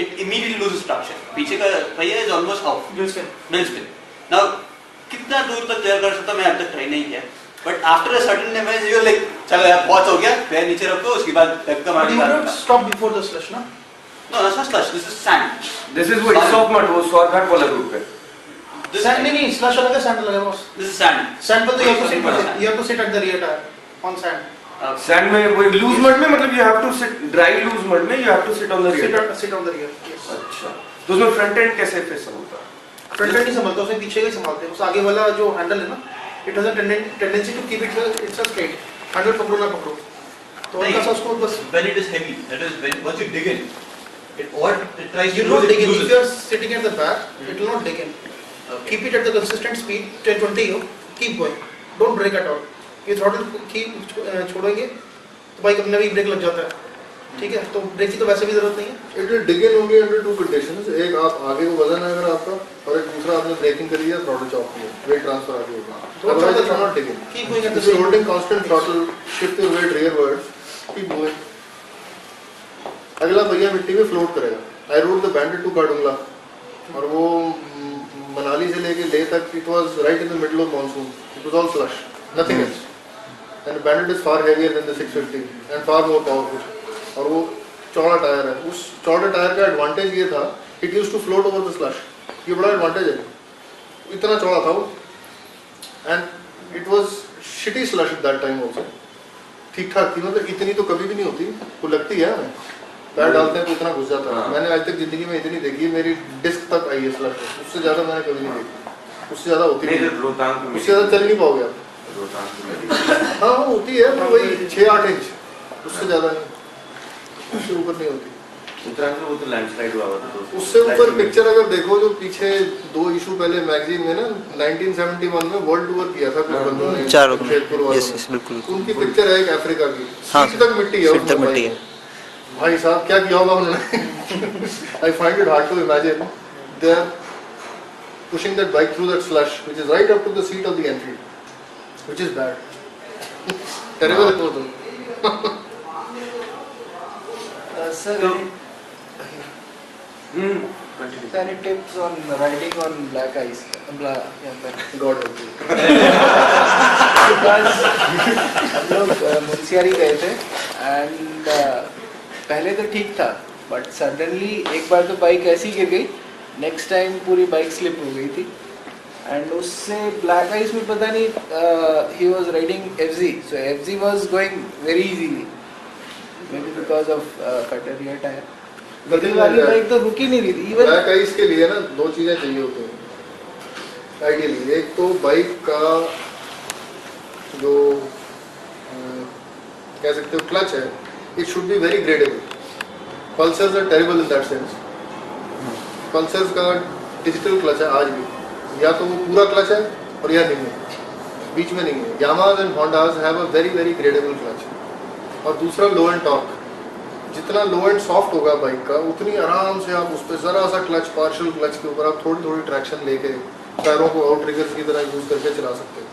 it immediately loses traction. पीछे का पहिया is almost off. Wheel spin. Now कितना दूर तक क्लियर कर सकता मैं अब तक ट्राई नहीं किया. But after a certain damage you're like चलो यार बहुत हो गया पैर नीचे रखो उसके बाद धक्का मार You don't stop before the slush ना? No, that's not slush. This is sand. This is what soft mud वो shortcut वाला route पे. Sand नहीं slush अलग है sand अलग है boss. This is sand. Sand पर तो you have to sit at the rear tire on sand. Sand में वो loose mud में मतलब you have to sit dry loose mud में you have to sit on the rear. Sit on the rear. Yes. अच्छा. तो उसमें front end कैसे फिर संभलता? Front end नहीं संभलता उसमें पीछे का ही संभालते हैं. उस आगे वाला जो handle है ना it has a tendency to keep itself straight. Handle पकड़ो ना पकड़ो. तो उनका सा उसको बस. When it is heavy, that is when once you dig in, it tries you to not dig in. lose If it. you are sitting at the back, it will not dig in. Okay. Keep it at the consistent speed 10-20 हो. Keep going. Don't brake at all. ये throttle keep छोड़ेंगे तो bike अपने भी break लग जाता है. ठीक है तो ब्रेक की तो वैसे भी जरूरत नहीं है. It will dig in only under two conditions. एक आप आगे को वजन है अगर आपका और एक दूसरा आपने ब्रेकिंग करी है throttle चॉप किया weight transfer आगे होगा. Otherwise it will not dig in. Keep going at the If you are same. holding constant throttle, shift your weight rearwards, keep going. अगला भैया मिट्टी में फ्लोट करेगा. I rode the Bandit to Kadungla और वो मनाली से लेके लेह तक it was right in the middle of monsoon. It was all slush, nothing else. And the Bandit is far heavier than the 650 and far more powerful. और वो चौड़ा tyre है. उस चौड़े टायर का एडवांटेज ये था it used to float over the slush. ये बड़ा एडवांटेज है. इतना चौड़ा था वो and it was shitty slush at that time also. ठीक ठाक थी मतलब इतनी तो कभी भी नहीं होती. वो लगती है हमें पैर डालते हैं तो इतना घुस जाता है. मैंने आज तक जिंदगी में इतनी देखी है. मेरी डिस्क तक आई है slush. उससे ज़्यादा मैंने कभी नहीं देखी. उससे ज़्यादा होती नहीं. उससे ज़्यादा चल नहीं पाओगे आप. हाँ होती है पर वही 6-8 इंच. उससे ज़्यादा नहीं. उससे ऊपर नहीं होती. उत्तराखंड में वो तो लैंडस्लाइड हुआ था. उससे ऊपर पिक्चर अगर देखो जो पीछे 2 इशू पहले मैगजीन में ना 1971 में वर्ल्ड टूर किया था कुछ बंदों ने चारों शेरपुर वालों यस बिल्कुल. उनकी पिक्चर है एक अफ्रीका की. हाँ, सीट तक मिट्टी है. सीट तक मिट्टी है. भाई साहब क्या किया होगा उन्होंने. I find it hard to imagine. They are pushing that bike through that slush which is right up to the seat of the Enfield, which is bad. Terrible है तो. Sir, any tips on riding on black ice? God help you. Because हम लोग मुंशियारी गए थे and पहले तो ठीक था but suddenly एक बार तो बाइक ऐसी गिर गई. नेक्स्ट टाइम पूरी बाइक स्लिप हो गई थी and उससे ब्लैक आइस में पता नहीं he was riding FZ so FZ was going very easily maybe because of cutter rear tire. Nothing वाली like that. बाइक तो रुकी नहीं रही थी. ब्लैक आइस के लिए ना 2 चीजें चाहिए होती हैं आइडियली. एक तो बाइक का जो कह सकते हो क्लच है it should be very gradable. Pulsars are terrible in that sense. Pulsars का डिजिटल क्लच है आज भी. या तो वो पूरा क्लच है और या नहीं है. बीच में नहीं है. Yamahas and Hondas have a very very gradable clutch. और दूसरा लो एंड टॉर्क. जितना लो एंड सॉफ्ट होगा बाइक का उतनी आराम से आप उस पर ज़रा सा क्लच पार्शियल क्लच के ऊपर आप थोड़ी थोड़ी ट्रैक्शन लेके पैरों को आउट ट्रिगर्स की तरह यूज़ करके चला सकते हो.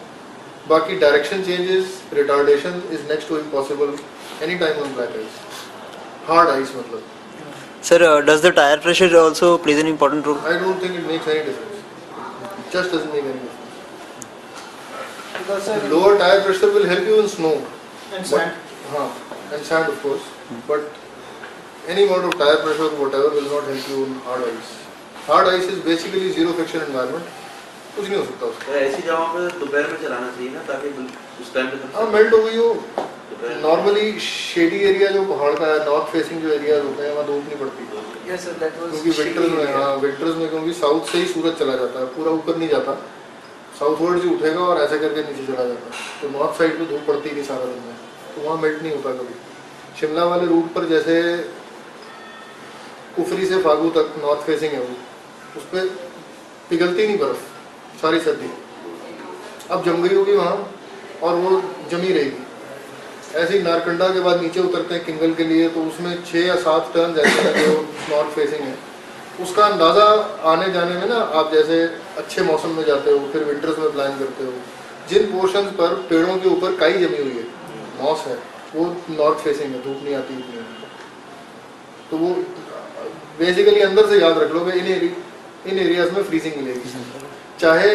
बाकी direction changes retardation is next to impossible any time on black ice. Hard ice मतलब. Sir, does the tire pressure also plays an important role? I don't think it makes any difference. Just doesn't make any difference. Because sir, lower tyre pressure will help you in snow. And sand. हाँ and sand of course but any amount of tire pressure or whatever will not help you in hard ice. Hard ice is basically zero friction environment. कुछ नहीं हो सकता उसका. तो ऐसी जगहों पे दोपहर में चलाना चाहिए ना ताकि उस टाइम पे हाँ मेल्ट हो गई हो. नॉर्मली शेडी एरिया जो पहाड़ का है नॉर्थ फेसिंग जो एरिया होते हैं वहाँ धूप नहीं पड़ती. yes sir, that was क्योंकि विंटर्स में हाँ विंटर्स में क्योंकि साउथ से ही सूरज चला जाता है पूरा ऊपर नहीं जाता. साउथवर्ड से उठेगा और ऐसे करके नीचे चला जाता है. तो नॉर्थ साइड पे धूप पड़ती नहीं सारा दिन में तो वहाँ मेल्ट नहीं होता कभी. शिमला वाले रूट पर जैसे कुफरी से फागू तक नॉर्थ फेसिंग है वो उस पर पिघलती नहीं बर्फ सारी सर्दी. अब जम गई होगी वहाँ और वो जमी रहेगी. ऐसे ही नारकंडा के बाद नीचे उतरते हैं किंगल के लिए तो उसमें 6 या 7 टर्न ऐसे हैं जो नॉर्थ फेसिंग है. उसका अंदाज़ा आने जाने में ना आप जैसे अच्छे मौसम में जाते हो फिर विंटर्स में प्लान करते हो जिन पोर्शन पर पेड़ों के ऊपर काई जमी हुई है मॉस है वो नॉर्थ फेसिंग है. धूप नहीं आती इतनी तो वो बेसिकली अंदर से याद रख लोगे इन एरियाज में फ्रीजिंग मिलेगी, चाहे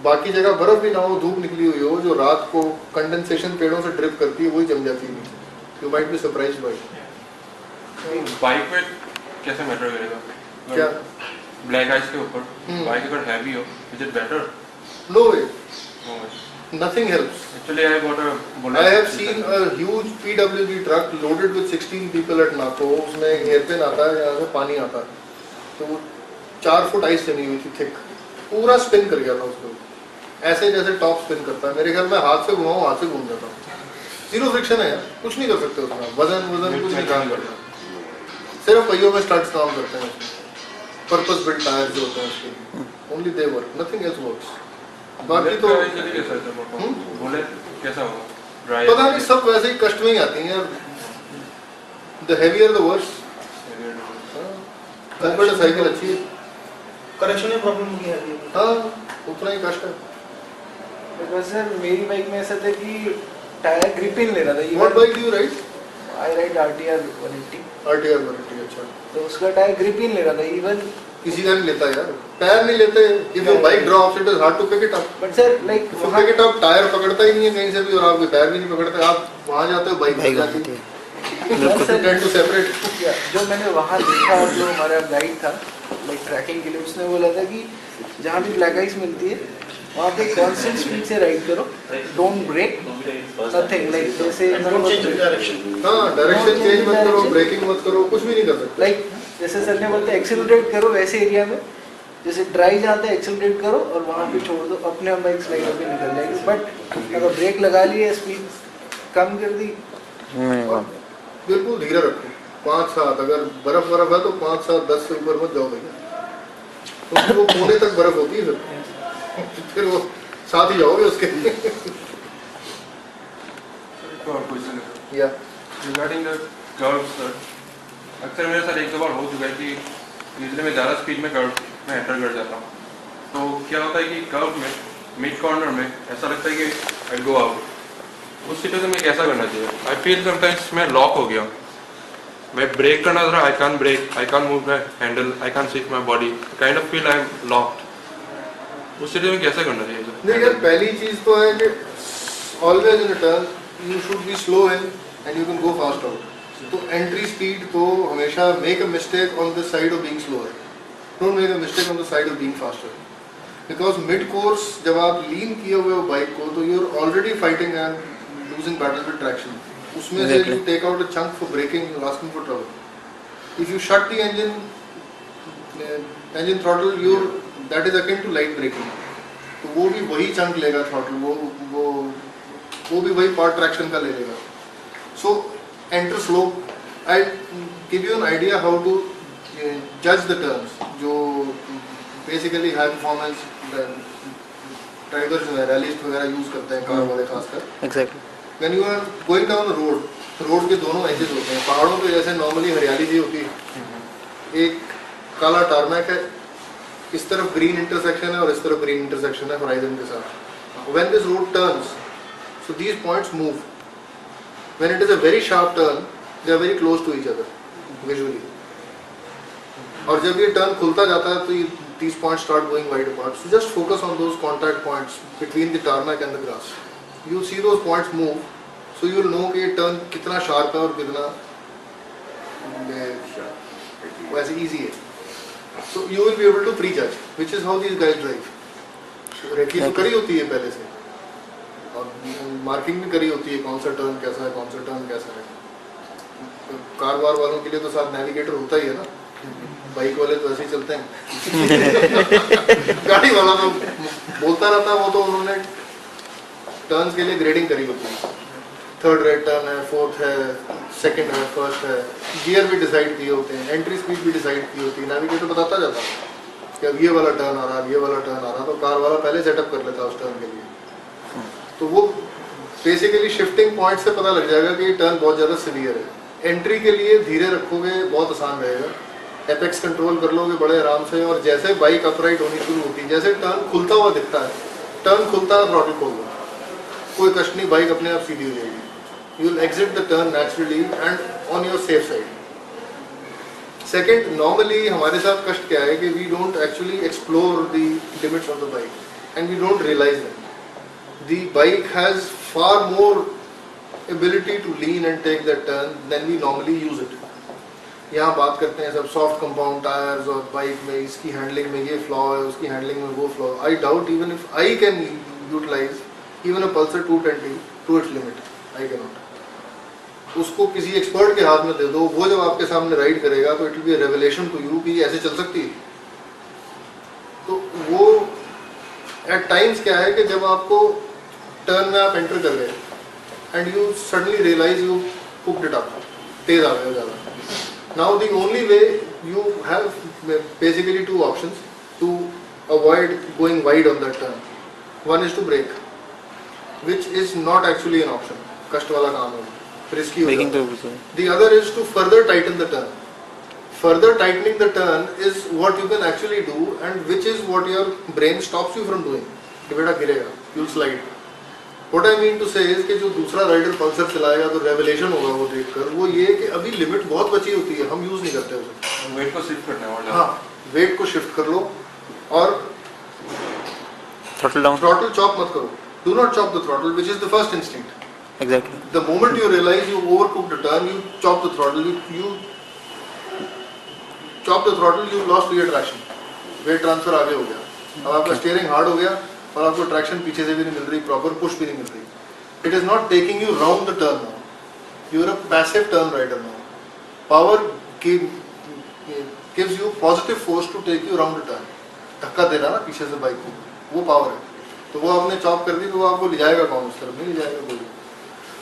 बाकी जगह बर्फ भी ना हो, धूप निकली हुई हो, जो रात को कंडेंसेशन पेड़ों से ड्रिप करती है वही जम जाती है नीचे. You might be surprised bye. Bike में कैसे मैटर करेगा? क्या? ब्लैक आइस के ऊपर बाइक अगर हैवी हो, is it better? No way, no way. nothing helps. Actually, I got a bullet. I have seen a huge PWD truck loaded with 16 people at Napo. उसमें hairpin आता है, यहाँ से पानी आता है, तो वो 4 फुट आइस जमी हुई थी थिक, पूरा स्पिन कर गया था उसको, ऐसे जैसे टॉप स्पिन करता है. मेरे ख्याल में हाथ से घुमाऊं हाथ से घूम जाता. जीरो फ्रिक्शन है यार, कुछ नहीं कर सकते उसमें, वजन कुछ नहीं काम करता, सिर्फ पहियों में स्टड्स काम करते हैं. पर्पस बिल्ट टायर्स जो होते हैं उसके, only they work, nothing else works. बाकी तो बुलेट कैसा होगा? ड्राई पता नहीं, सब वैसे ही कष्ट में ही आती हैं. The heavier the worse. Comfort cycle अच्छी है, करेक्शन में प्रॉब्लम नहीं है. हाँ उतना ही कष्ट है. बिकॉज सर मेरी बाइक में ऐसा था कि टायर ग्रिप इन ले रहा था. What bike do you ride? I ride RTR 180. RTR 180. अच्छा, तो उसका टायर ग्रिप इन ले रहा था. इवन किसी का नहीं लेता यार, टायर नहीं लेते. If your bike drops it is hard to pick it up. But sir like if you pick it up, tyre पकड़ता ही नहीं है कहीं से भी, और आपके टायर भी नहीं पकड़ते. आप वहां जाते हो, बाइक बाइक जाती होती है, है. Tend to separate. जो मैंने वहाँ देखा, और जो हमारा गाइड था लाइक ट्रैकिंग के लिए, उसने बोला था कि जहाँ भी ब्लैक आइस मिलती है वहाँ पे कांस्टेंट स्पीड से राइड करो, डोंट ब्रेक, नथिंग लाइक जैसे डायरेक्शन. हाँ, डायरेक्शन चेंज मत करो, ब्रेकिंग मत करो, कुछ भी नहीं कर सकते. लाइक जैसे सर ने बोलते एक्सेलरेट करो, वैसे एरिया में जैसे ड्राई जाते हैं एक्सेलरेट करो और वहाँ पे छोड़ दो, अपने आप बाइक स्लाइड होकर निकल जाएगी. बट अगर ब्रेक लगा लिए, स्पीड कम कर दी, बिल्कुल धीरे रखो. 5-7, अगर बर्फ है तो 5-7-10 से ऊपर मत जाओ भैया, क्योंकि वो कोने तक बर्फ होती है, फिर वो साथ ही जाओगे उसके. और क्वेश्चन है या रिगार्डिंग द कर्व्स सर. अक्सर मेरे साथ एक दो बार हो चुका है कि यूजुअली मैं ज़्यादा स्पीड में कर्व में एंटर कर जाता हूँ, तो क्या होता है कि कर्व में मिड कॉर्नर में ऐसा लगता है कि आई गो आउट. उस सिचुएशन में कैसा करना चाहिए? आई फील समटाइम्स मैं लॉक हो गया, मैं ब्रेक करना था, I can't brake, I can't move my handle, I can't shift my body, kind of feel I am locked. उस सिचुएशन में कैसा करना चाहिए? नहीं यार, पहली चीज तो है कि always in turn you should be slow in and you can go fast out. तो एंट्री स्पीड तो हमेशा make a mistake on the side of being slower, don't make a mistake on the side of being faster. Because mid course जब आप lean किए हुए हो bike को, तो you are already fighting and losing battle with traction. उसमें से you take out a chunk for braking, you asking for trouble. If you shut the engine throttle, you're that is akin to light braking. तो वो भी वही chunk लेगा throttle, वो भी वही पार्ट ट्रैक्शन का ले लेगा. So enter slow. I give you an idea how to judge the turns. जो basically high performance drivers जो है rallies वगैरह यूज करते हैं, कार वाले खासकर. Exactly. When you are going down the road, road के दोनों एजेस होते हैं. पहाड़ों पे जैसे नॉर्मली हरियाली सी होती है, एक काला टारमैक है, इस तरफ ग्रीन इंटरसेक्शन है और इस तरफ ग्रीन इंटरसेक्शन है होराइजन के साथ. When this road turns, so these points move. When it is a very sharp turn, they are very close to each other visually. और जब ये टर्न खुलता जाता है तो these points start going wide apart. So just focus on those contact points between the tarmac and the grass. You see those points move, so you will know कि ये turn कितना शार्प है और कितना वैसे easy है. So you will be able to prejudge, which is how these guys drive. Recce तो करी होती है पहले से, और मार्किंग भी करी होती है, कौन सा टर्न कैसा है, कौन सा टर्न कैसा है. कार वार वालों के लिए तो साथ नेविगेटर होता ही है ना, बाइक वाले तो ऐसे ही चलते हैं. गाड़ी वाला तो बोलता रहता है, वो तो उन्होंने टर्न्स के लिए ग्रेडिंग करी होती है. 3rd रेड टर्न है, 4th है, 2nd है, 1st है, गियर भी डिसाइड किए होते हैं, एंट्री स्पीड भी डिसाइड की होती है. नेविगेटर बताता जाता है कि अब ये वाला टर्न आ रहा है, ये वाला टर्न आ रहा है, तो कार वाला पहले सेटअप कर लेता है उस टर्न के लिए. तो वो बेसिकली शिफ्टिंग पॉइंट से पता लग जाएगा कि ये टर्न बहुत ज़्यादा सीवियर है. एंट्री के लिए धीरे रखोगे बहुत आसान रहेगा, एपेक्स कंट्रोल कर लोगे बड़े आराम से. और जैसे बाइक अपराइट होनी शुरू होती है, जैसे टर्न खुलता हुआ दिखता है, टर्न खुलता है थ्रॉटल खोल दो, कोई कष्ट नहीं, बाइक अपने आप सीधी हो जाएगी. You will exit the turn naturally and on your safe side. Second, normally हमारे साथ कष्ट क्या है कि we don't actually explore the limits of the bike and we don't realise that the bike has far more ability to lean and take that turn than we normally use it. यहाँ बात करते हैं सब soft compound tyres और bike में इसकी handling में ये फ्लॉ है, उसकी हैंडलिंग में वो flaw. I doubt even if I can utilise even a Pulsar 220 to its limit, I can not. उसको किसी एक्सपर्ट के हाथ में दे दो, वो जब आपके सामने राइड करेगा तो it will be a revelation to you कि ऐसे चल सकती है. तो वो एट टाइम्स क्या है कि जब आपको टर्न में आप एंटर कर गए and you suddenly realise you cooked it up, तेज आ गए हो ज़्यादा. Now the only way you have basically two options to avoid going wide on that turn. One is to brake, which is not actually an option. कष्ट वाला काम है, risky. The other is to further tighten the turn. Further tightening the turn is what you can actually do, and which is what your brain stops you from doing. कि बेटा गिरेगा, you'll slide. What I mean to say is कि जो दूसरा rider Pulsar चलाएगा तो revelation होगा वो देखकर, वो ये कि अभी लिमिट बहुत बची होती है, हम यूज नहीं करते उसे. वेट को शिफ्ट करना है और हाँ, वेट को शिफ्ट कर लो और Throttle down. throttle chop मत करो. Do not chop the throttle, which is the first instinct. Exactly. The moment you realize you overcooked the turn, you chop the throttle. You chop the throttle, you lost rear traction. Weight transfer आगे हो गया. अब आपका steering hard हो गया और आपको traction पीछे से भी नहीं मिल रही, proper push भी नहीं मिल रही. It is not taking you round the turn now. You are a passive turn rider now. Power gives you positive force to take you round the turn. धक्का दे रहा ना पीछे से बाइक को, वो पावर है. तो वो आपने चॉप कर दी तो वो आपको ले जाएगा कौन उस तरफ? नहीं ले जाएगा कोई.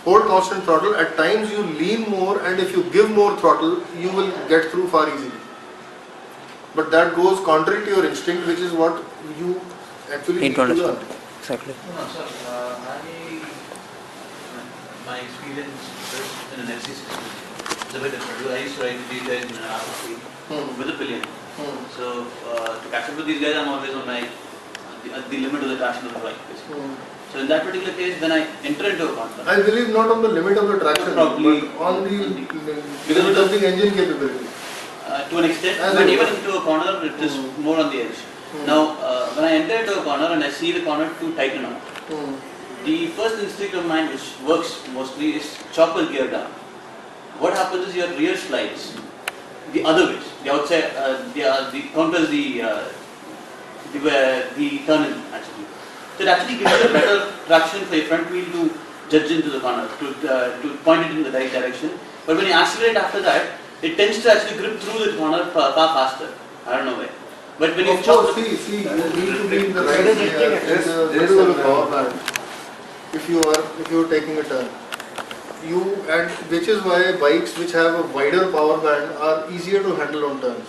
Hold constant throttle. At times you lean more, and if you give more throttle, you will get through far easily. But that goes contrary to your instinct, which is what you actually need to learn. Exactly. No, sir. My experience in an FC60 is a bit different. I used to ride with these guys in an R50 with a pillion. So to catch up with these guys, I'm always on the limit of the traction of the bike, basically. So in that particular case, then I enter into a corner. I believe not on the limit of the traction, Probably but on the limit of the engine capability. To an extent, As but a- even into a corner, it is more on the edge. Now, when I enter into a corner and I see the corner to tighten up, the first instinct of mine, which works mostly, is chop the gear down. What happens is your rear slides the other way, the outside, the counters the turn in actually. So it actually gives you a better traction for your front wheel to judge into the corner, to point it in the right direction. But when you accelerate after that, it tends to actually grip through the corner far faster. I don't know why. But when you Of chop course, see, you need to be in the right gear, in the middle of the power plant. If you are taking a turn, and which is why bikes which have a wider power band are easier to handle on turns,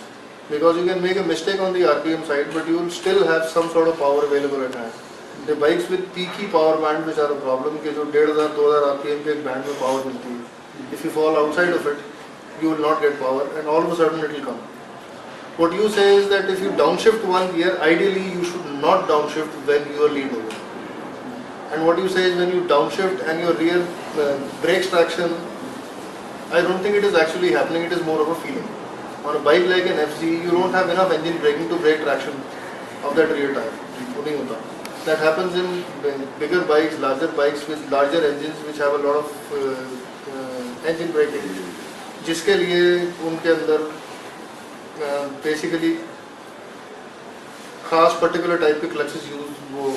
because you can make a mistake on the RPM side, but you will still have some sort of power available at hand. The bikes with peaky power band which are a problem, के जो 1500-2000 RPM के एक band में power मिलती है, if you fall outside of it, you will not get power, and all of a sudden it will come. What you say is that if you downshift one gear, ideally you should not downshift when you are leaned over. And what you say is when you downshift and your rear brakes traction, I don't think it is actually happening, it is more of a feeling. On a bike like an FC, you don't have enough engine braking to brake traction of that rear tire. वो नहीं होता. That happens in bigger bikes, larger bikes with larger engines which have a lot of engine braking, जिसके लिए उनके अंदर basically खास particular type के clutches वो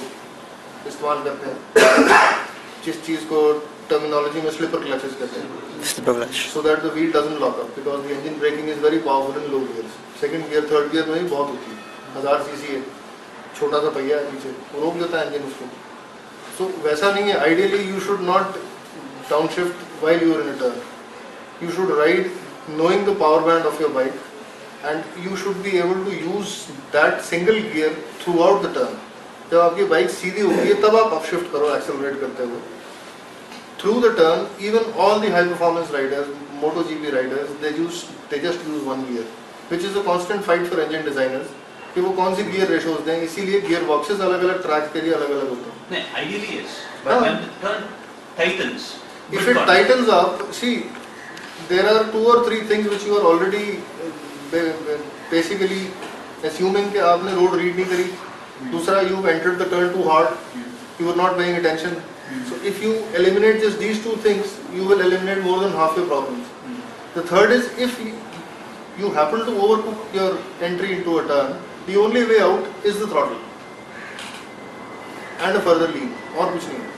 इस्तेमाल करते हैं, जिस चीज़ को terminology में slipper clutches कहते हैं. Slipper clutch. So that the wheel doesn't lock up, because the engine braking is very powerful in low gears. Second gear, third gear में भी बहुत होती है. 1000 cc है, छोटा सा पहिया है पीछे, वो रोक देता है इंजन उसको. So वैसा नहीं है. Ideally you should not downshift while you are in a turn. You should ride knowing the power band of your bike, and you should be able to use that single gear throughout the turn. जब आपकी bike सीधी होगी है तब आप upshift करो accelerate करते हुए. Through the turn, even all the high performance riders, MotoGP riders, they just use one gear, which is a constant fight for engine designers कि वो कौन सी गियर रेशोज दें. इसीलिए गियर बॉक्सेस अलग अलग ट्रैक के लिए अलग अलग होते हैं. No, ideally yes. But when the turn tightens, If it tightens up, see, there are 2 or 3 things which you are already basically assuming कि आपने रोड रीड नहीं करी, दूसरा you entered the turn too hard, you were not paying attention. So if you eliminate just these two things, you will eliminate more than half your problems. The third is if you happen to overcook your entry into a turn, the only way out is the throttle and a further lean, और कुछ नहीं है.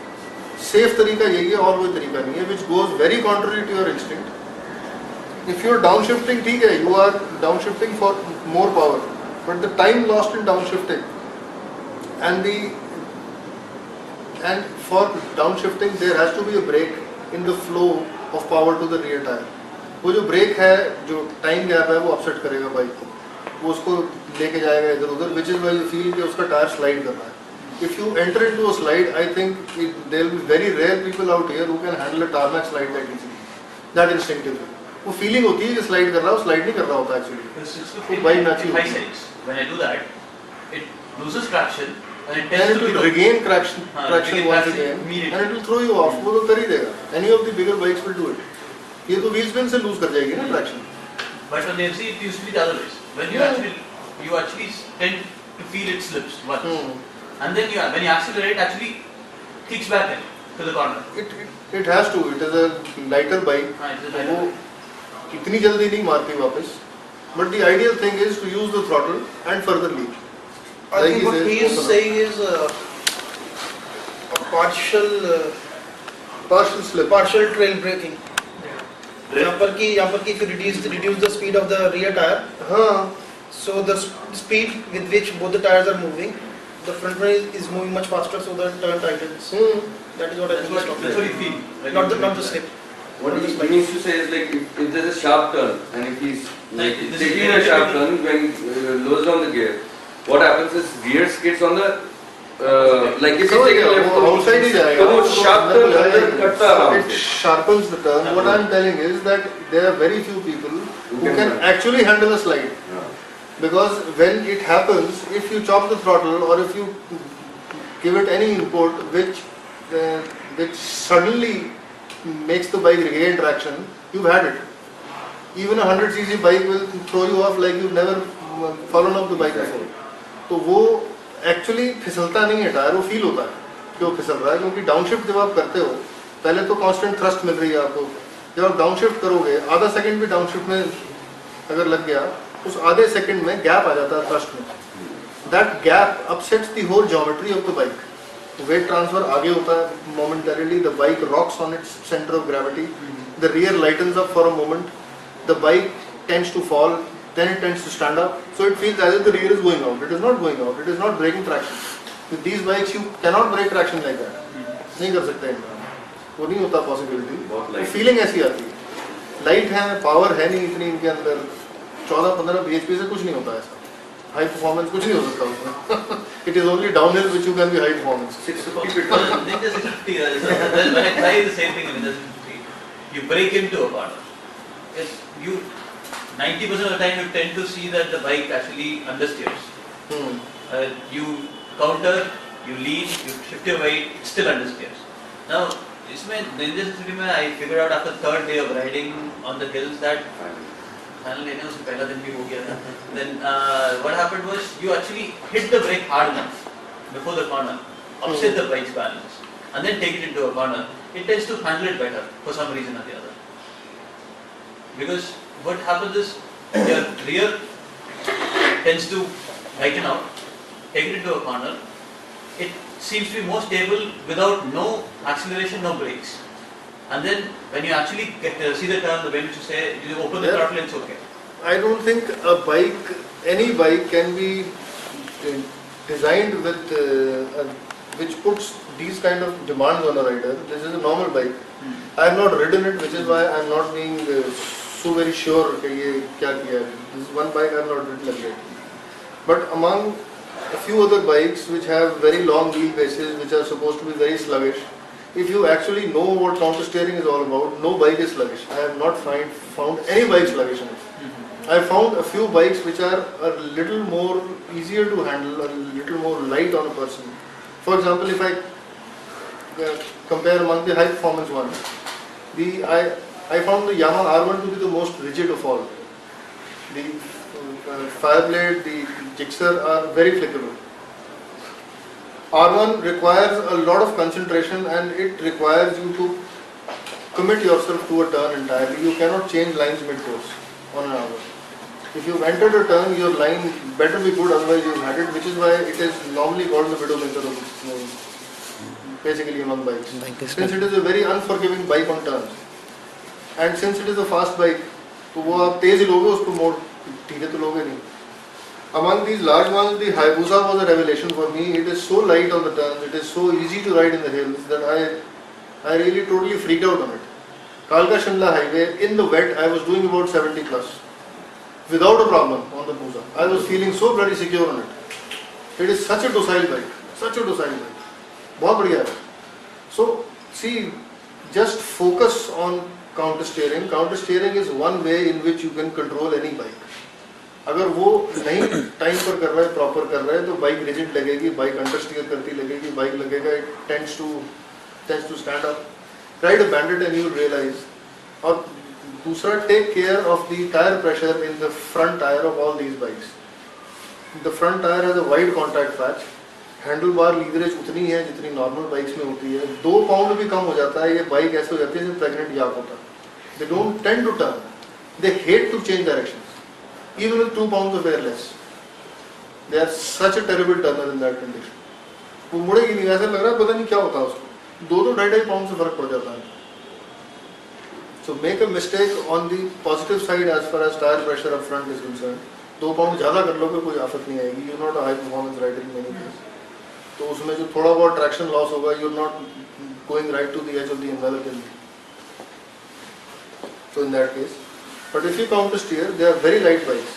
Safe तरीका यही है और कोई तरीका नहीं है, which goes very contrary to your instinct. If you are downshifting, ठीक है, you are downshifting for more power, but the time lost in downshifting and for downshifting there has to be a break in the flow of power to the rear tire. वो जो break है, जो time gap है, वो upset करेगा bike को, वो उसको लेके जाएगा इधर उधर, which is why you feel कि उसका टायर स्लाइड कर रहा है. If you enter into a slide, I think there will be very rare people out here who can handle a tarmac slide that easily, that instinctively. वो feeling होती है कि slide कर रहा है, स्लाइड नहीं कर रहा होता एक्चुअली. वो bike naturally When I do that, it loses traction and it and tends it to will be regain traction regain once traction again immediately. and it will throw you off. वो तो कर ही देगा. Any of the bigger bikes will do it. ये तो wheel spin से lose कर जाएगी ना traction. But on the FC it used to be the other way. When you actually tend to feel it slips once, and then when you accelerate, actually kicks back in to the corner. It has to. It is a lighter bike. It's a तो वो इतनी जल्दी नहीं मारती वापस. But the ideal thing is to use the throttle and further lean. I think what he is saying is a partial slip. partial trail braking. यहाँ पर कि if you reduce the speed of the rear tire, हाँ. so the speed with which both the tires are moving, the front one is moving much faster, so the turn tightens. That is what I think is talking that's what you feel. about. Not the slip. What he means to say is like if there's a sharp turn and if he's like Like, this is taking a sharp turn when lowers down the gear, what happens is rear skids on the like if he's taking a left वो outside ही जाएगा. तो वो sharp turn अंदर कटता आराम It से. sharpens the turn. What I am telling is that there are very few people who can actually handle a slide. Because when it happens, if you chop the throttle or if you give it any input which suddenly makes the bike regain traction, you've had it. Even a 100cc bike will throw you off like you've never fallen off the bike before. तो वो actually फिसलता नहीं है tyre, वो feel होता है कि वो फिसल रहा है, क्योंकि डाउनशिफ्ट जब आप करते हो, पहले तो कांस्टेंट थ्रस्ट मिल रही है आपको, जब आप डाउनशिफ्ट करोगे आधा सेकंड भी डाउनशिफ्ट में अगर लग गया, उस आधे सेकंड में गैप आ जाता है थ्रस्ट में. That gap upsets the whole geometry of the bike. Weight transfer आगे होता है momentarily, the bike rocks on its centre of gravity, the rear lightens up for a moment, the bike tends to fall, then it tends to stand up, so it feels as if the rear is going out. It is not going out, it is not breaking traction. With these bikes you cannot break traction like that. नहीं कर सकते इनका, वो नहीं होता possibility. वो feeling ऐसी आती है, लाइट है, पावर है नहीं इतनी इनके अंदर, 14-15 bhp से कुछ नहीं होता ऐसा, हाई परफॉर्मेंस कुछ नहीं हो सकता उसमें. It is only downhill which you can be high performance. 650 when I try the same thing in the 650, you break into a corner. Yes, you 90% of the time you tend to see that the bike actually understeers. You counter, you lean, you shift your weight, it still understeers. Now, in this city I figured out after the third day of riding on the hills that finally उससे पहला दिन भी हो गया था. Then what happened was you actually hit the brake hard enough before the corner, upset the bike's balance, and then take it into a corner. It tends to handle it better for some reason or the other. Because what happens is your rear tends to tighten out, take it into a corner. It seems to be more stable without no acceleration, no brakes. And then when you actually get see the turn, the way which you say, you open the throttle, it's okay. I don't think a bike, any bike can be designed with which puts these kind of demands on a rider. This is a normal bike. I have not ridden it, which is why I am not being so very sure कि ये क्या किया है. This is one bike I have not ridden like that. But among a few other bikes which have very long wheelbases, which are supposed to be very sluggish, if you actually know what counter steering is all about, no bike is sluggish. I have not found any bike sluggish enough. I found a few bikes which are a little more easier to handle, a little more light on a person. For example, if I compare among the high performance ones, I found the Yamaha R1 to be the most rigid of all. The Fireblade, the Gixxer are very flickable. R1 requires a lot of concentration and it requires you to commit yourself to a turn entirely. You cannot change lines mid-course on an R1. If you've entered a turn, your line better be good, otherwise you've had it, which is why it is normally called the Widowmaker basically among bikes. Since it is a very unforgiving bike on turns, and since it is a fast bike, तो वो आप तेज ही लोगे उसको मोड़ धीरे तो लोगे नहीं. Among these large ones, the Hayabusa was a revelation for me. It is so light on the turns, it is so easy to ride in the hills that I really totally freaked out on it. Kalka Shimla highway, in the wet, I was doing about 70 plus. Without a problem on the Busa. I was feeling so bloody secure on it. It is such a docile bike. Such a docile bike. बहुत बढ़िया है. So, see, just focus on counter steering. Counter steering is one way in which you can control any bike. अगर वो नहीं time पर कर रहा है, प्रॉपर कर रहा है, तो बाइक रिजिड लगेगी, बाइक अंडर स्टीयर करती लगेगी, बाइक लगेगा, it tends to stand up. Ride a Bandit and you will realize. और दूसरा, take care of the tire pressure in the front tire of all these bikes. The front tire has a wide contact patch. Handle bar leverage उतनी है जितनी normal bikes में होती है. 2 pound भी कम हो जाता है. ये बाइक ऐसे हो जाती है जैसे प्रेग्नेंट याक होता है. They don't tend to turn. They hate to change directions. Even with 2 pounds of air less. They are such a terrible turner in that condition. वो मुड़ेगी नहीं, ऐसा लग रहा है पता नहीं क्या होता है उसको. 2-2.5 पाउंड से फर्क पड़ जाता है. So make a mistake on the positive side as far as tire pressure up front is concerned. 2 pound ज़्यादा कर लोगे कोई आफत नहीं आएगी. You're not a high performance rider in many cases. तो उसमें जो थोड़ा बहुत ट्रैक्शन लॉस होगा, you're not going right to the edge of the envelope. So in that case, but if you counter steer, they are very light bikes.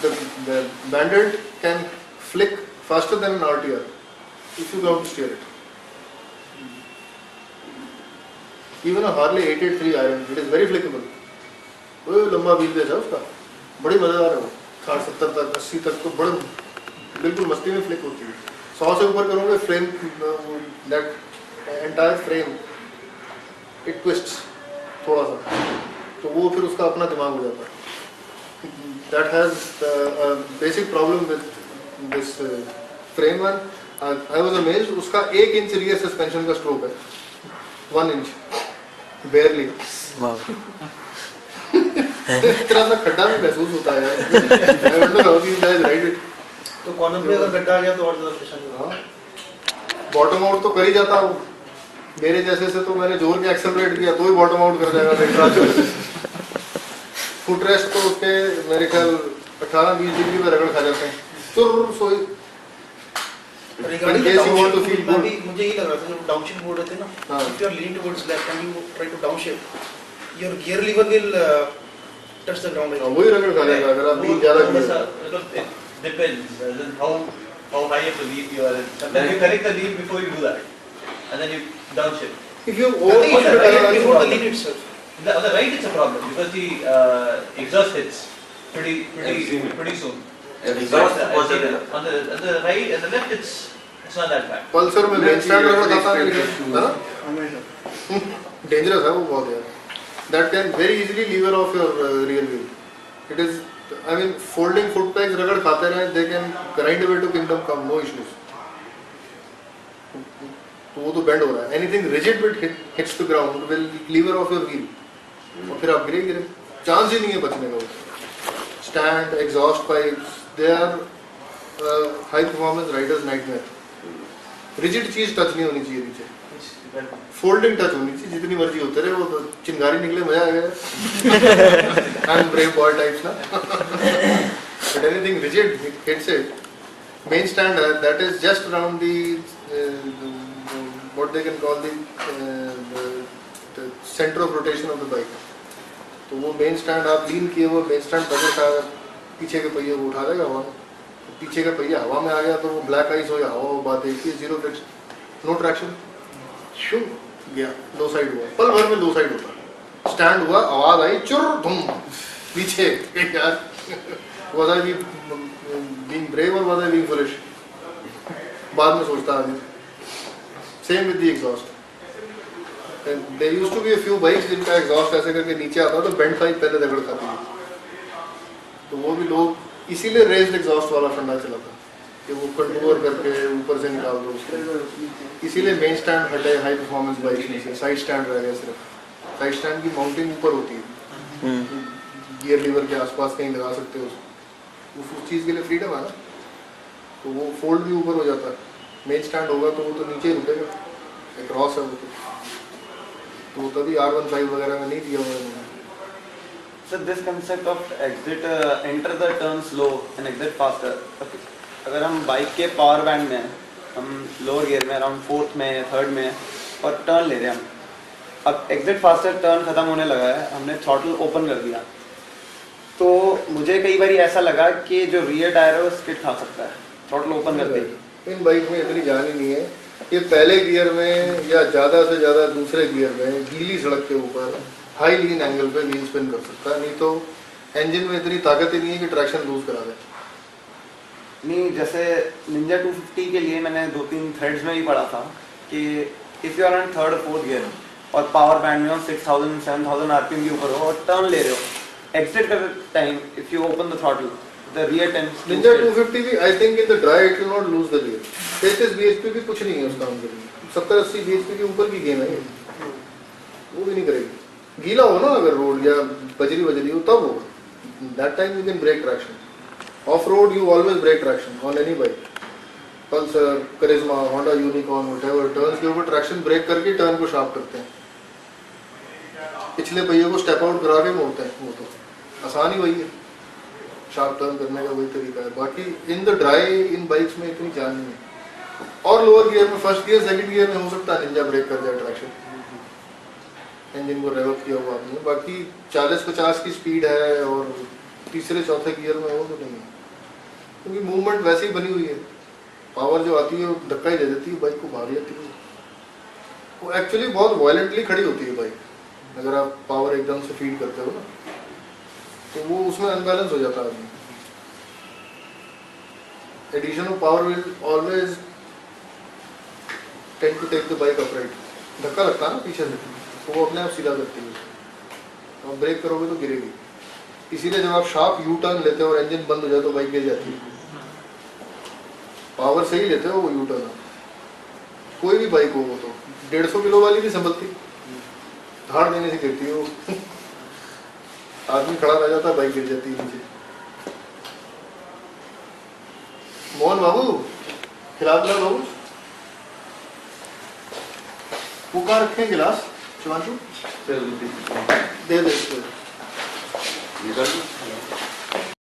The Bandit can flick faster than an RTR if you counter steer it. Even a Harley 883 Iron, it is very flickable. वो लंबा wheel base है उसका, बड़ी मजेदार है वो. 60-70 तक, 80 तक तो बड़े बिल्कुल मस्ती में फ्लिक होती है. 100 से ऊपर करोगे frame, that entire frame it twists थोड़ा सा, तो वो फिर उसका अपना दिमाग हो जाता है. That has a basic problem with this frame one. I was amazed. उसका 1 इंच rear suspension का stroke है, 1 inch, barely. इतना सा खड्डा भी महसूस होता है यार. I don't know how these guys ride it. तो कॉर्नर पे अगर गड्ढा आ गया तो और ज़्यादा परेशानी होगा. बॉटम आउट तो कर ही जाता हूँ. मेरे जैसे से तो मैंने जोर के एक्सेलरेट किया तो ही बॉटम आउट कर जाएगा. फुट रेस्ट तो उसके मेरे ख्याल 18-20 डिग्री में रगड़ खा जाते हैं. चुर सोई. Regarding the downshift, मुझे ये लग रहा था जब डाउनशिफ्ट मोड होते हैं ना, if you are leaning towards left and you try to downshift, your gear lever will touch the ground. वही रगड़ खा जाएगा अगर आप बीच ज़्यादा किए. It depends how high of the lead you are in. Sometimes you correct the lead before you do that, and then you downshift. If you I think it's before the lead itself. On the right, it's a problem because the exhaust hits pretty soon. Exhaust On the right and the left, it's not that bad. Pulsar में main stand रगड़ खाता है ना, dangerous है वो बहुत यार. That can very easily lever off your rear wheel. It is, I mean, folding foot pegs रगड़ खाते रहे, they can grind away to kingdom come, no issues. तो वो तो बेंड हो रहा है. Anything rigid bit hits the ground will lever off your wheel. और फिर आप गिरे चांस ही नहीं है बचने का. Stand, exhaust pipes, they are high performance riders nightmare. Rigid चीज टच नहीं होनी चाहिए नीचे. फोल्डिंग टच होनी चाहिए. जितनी मर्जी होते रहे, वो तो चिंगारी निकले मजा आ गया. I'm brave boy types ना. But anything rigid hits it. Main stand that is just around the what they can call the center of rotation of the bike. तो वो मेन स्टैंड आप लीन किए, वो मेन स्टैंड बजट का पीछे के पहिए को उठा देगा हवा में. पीछे का पहिया हवा में आ गया तो वो ब्लैक आइस हो या हवा हो, बात एक ही. 0 फ्रिक्शन, नो ट्रैक्शन, शू गया, लो साइड हुआ. पल भर में 2 साइड होता. स्टैंड हुआ, आवाज आई, चुर धुम पीछे. यार was I being brave or was I being foolish? बाद में सोचता आदमी. Same with the exhaust. And there used to be a few bikes जिनका exhaust ऐसे करके नीचे आता तो bent pipe पहले रगड़ खाती थी. तो वो भी लोग इसीलिए रेस्ड एग्जॉस्ट वाला फंडा चला था कि वो कंट्रोल करके ऊपर से निकाल दो उसको। इसीलिए मेन स्टैंड हटे हाई परफॉर्मेंस बाइक में से, साइड स्टैंड रह गया सिर्फ। साइड स्टैंड की माउंटिंग ऊपर होती है, गियर लीवर के आसपास कहीं लगा सकते हो उसको, उस चीज़ के लिए फ्रीडम है ना, तो वो फोल्ड भी ऊपर हो जाता है। मेन स्टैंड होगा तो वो तो नीचे ही रुकेगा, एक क्रॉस है वो तो तभी R15 वगैरह में नहीं दिया हुआ है। So this concept of exit, enter the turn slow and exit faster. Okay. अगर हम बाइक के पावर बैंड में हैं, हम लोअर गियर में अराउंड 4th में या 3rd में हैं और टर्न ले रहे हैं हम, अब एग्जिट फास्टर टर्न खत्म होने लगा है, हमने थ्रॉटल ओपन कर दिया, तो मुझे कई बार ऐसा लगा कि जो रियर टायर है वो स्किड खा सकता है थ्रॉटल ओपन करते ही। इन बाइक में इतनी जान ही नहीं है, ये पहले गियर में या ज़्यादा से ज़्यादा दूसरे गियर में गीली सड़क के ऊपर हाई लीन एंगल पे व्हील स्पिन कर सकता है, नहीं तो इंजन में इतनी ताकत ही नहीं है कि ट्रैक्शन लूज करा दे। नहीं, जैसे निंजा 250 के लिए मैंने 2-3 थ्रेड्स में भी पढ़ा था कि if you are on 3rd or 4th gear और पावर बैंड में 6000-7000 आरपीएम के ऊपर हो और टर्न ले रहे हो, एग्जिट कर time if you open the throttle the rear tends to Ninja 250 भी I think in the dry it will not lose the gear. 33 bhp भी कुछ नहीं है उस काम के लिए, 70-80 bhp के ऊपर की गेम है ये, वो भी नहीं करेगी। गीला हो ना अगर रोड या बजरी हो तब हो, that time you can break traction. Off road you always break traction on any bike, Pulsar, Karizma, Honda Unicorn, whatever, turns के ऊपर ट्रैक्शन ब्रेक करके टर्न को शार्प करते हैं, पिछले पहिए को स्टेप आउट करा के मोड़ते हैं, वो तो आसान ही वही है, शार्प टर्न करने का वही तरीका है। बाकी इन द ड्राई इन बाइक्स में इतनी जान नहीं है। और लोअर गियर में, फर्स्ट गियर सेकंड गियर में हो सकता है निंजा ब्रेक कर जाए ट्रैक्शन, इंजन को रेव अप किया हुआ आपने, बाकी 40-50 की स्पीड है और तीसरे चौथे गियर में हो तो नहीं है, क्योंकि मूवमेंट वैसे ही बनी हुई है, पावर जो आती है वो धक्का ही दे देती है, बाइक को भाग लेती है, वो एक्चुअली बहुत वायलेंटली खड़ी होती है बाइक, अगर आप पावर एकदम से फीड करते हो ना तो वो उसमें अनबैलेंस हो जाता है आदमी। Addition of power will always tend to take the bike upright, धक्का लगता है ना पीछे से तो वो अपने आप सीधा करती है, आप ब्रेक करोगे तो गिरेगी। इसीलिए जब आप शार्प यू टर्न लेते हो और इंजन बंद हो जाए तो बाइक गिर जाती है, पावर से ही लेते हो वो यू टर्न। कोई भी बाइक हो वो तो 150 किलो वाली भी संभलती, धाड़ देने से गिरती है वो आदमी खड़ा रह जाता है, बाइक गिर जाती है नीचे। मोहन बाबू खिला पिला बाबू, वो कहाँ रखे हैं गिलास शिवांशु, दे दे।